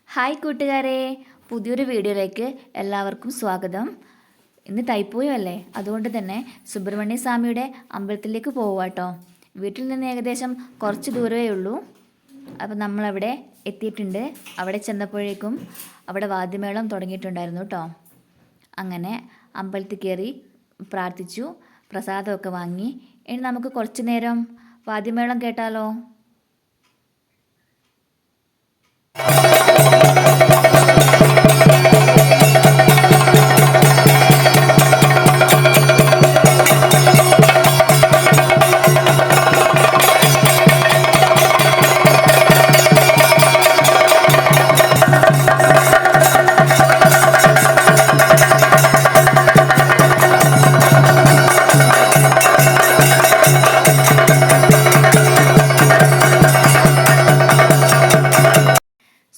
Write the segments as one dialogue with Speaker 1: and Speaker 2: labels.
Speaker 1: Hi കൂട്ടുകാരെ, പുതിയൊരു വീഡിയോയിലേക്ക് എല്ലാവർക്കും സ്വാഗതം. ഇന്ന് തൈപ്പൂയം അല്ലേ, അതുകൊണ്ട് തന്നെ സുബ്രഹ്മണ്യ സ്വാമിയുടെ അമ്പലത്തിലേക്ക് പോവുക കേട്ടോ. വീട്ടിൽ നിന്ന് ഏകദേശം കുറച്ച് ദൂരമേ ഉള്ളൂ. അപ്പോൾ നമ്മളവിടെ എത്തിയിട്ടുണ്ട്. അവിടെ ചെന്നപ്പോഴേക്കും അവിടെ വാദ്യമേളം തുടങ്ങിയിട്ടുണ്ടായിരുന്നു കേട്ടോ. അങ്ങനെ അമ്പലത്തിൽ കയറി പ്രാർത്ഥിച്ചു, പ്രസാദമൊക്കെ വാങ്ങി. ഇനി നമുക്ക് കുറച്ച് നേരം വാദ്യമേളം കേട്ടാലോ?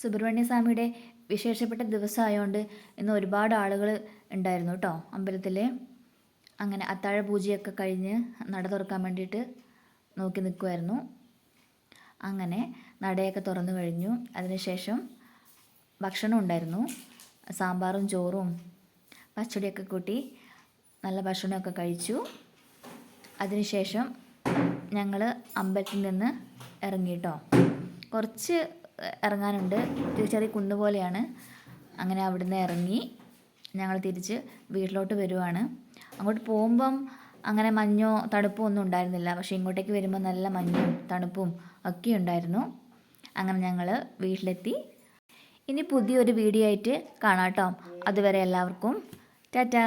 Speaker 1: സുബ്രഹ്മണ്യ സ്വാമിയുടെ വിശേഷപ്പെട്ട ദിവസമായതുകൊണ്ട് ഇന്ന് ഒരുപാട് ആളുകൾ ഉണ്ടായിരുന്നു കേട്ടോ അമ്പലത്തിൽ. അങ്ങനെ അത്താഴ പൂജയൊക്കെ കഴിഞ്ഞ് നട തുറക്കാൻ വേണ്ടിയിട്ട് നോക്കി നിൽക്കുമായിരുന്നു. അങ്ങനെ നടയൊക്കെ തുറന്നു കഴിഞ്ഞു. അതിനുശേഷം ഭക്ഷണം ഉണ്ടായിരുന്നു. സാമ്പാറും ചോറും പച്ചടിയൊക്കെ കൂട്ടി നല്ല ഭക്ഷണമൊക്കെ കഴിച്ചു. അതിനുശേഷം ഞങ്ങൾ അമ്പലത്തിൽ നിന്ന് ഇറങ്ങി കേട്ടോ. കുറച്ച് ഇറങ്ങാനുണ്ട്, ചെറിയ കുന്ന് പോലെയാണ്. അങ്ങനെ അവിടുന്ന് ഇറങ്ങി ഞങ്ങൾ തിരിച്ച് വീട്ടിലോട്ട് വരുവാണ്. അങ്ങോട്ട് പോകുമ്പം അങ്ങനെ മഞ്ഞോ തണുപ്പോ ഒന്നും ഉണ്ടായിരുന്നില്ല, പക്ഷേ ഇങ്ങോട്ടേക്ക് വരുമ്പോൾ നല്ല മഞ്ഞും തണുപ്പും ഒക്കെ ഉണ്ടായിരുന്നു. അങ്ങനെ ഞങ്ങൾ വീട്ടിലെത്തി. ഇനി പുതിയൊരു വീഡിയോ ആയിട്ട് കാണാം കേട്ടോ. അതുവരെ എല്ലാവർക്കും ടാറ്റാ.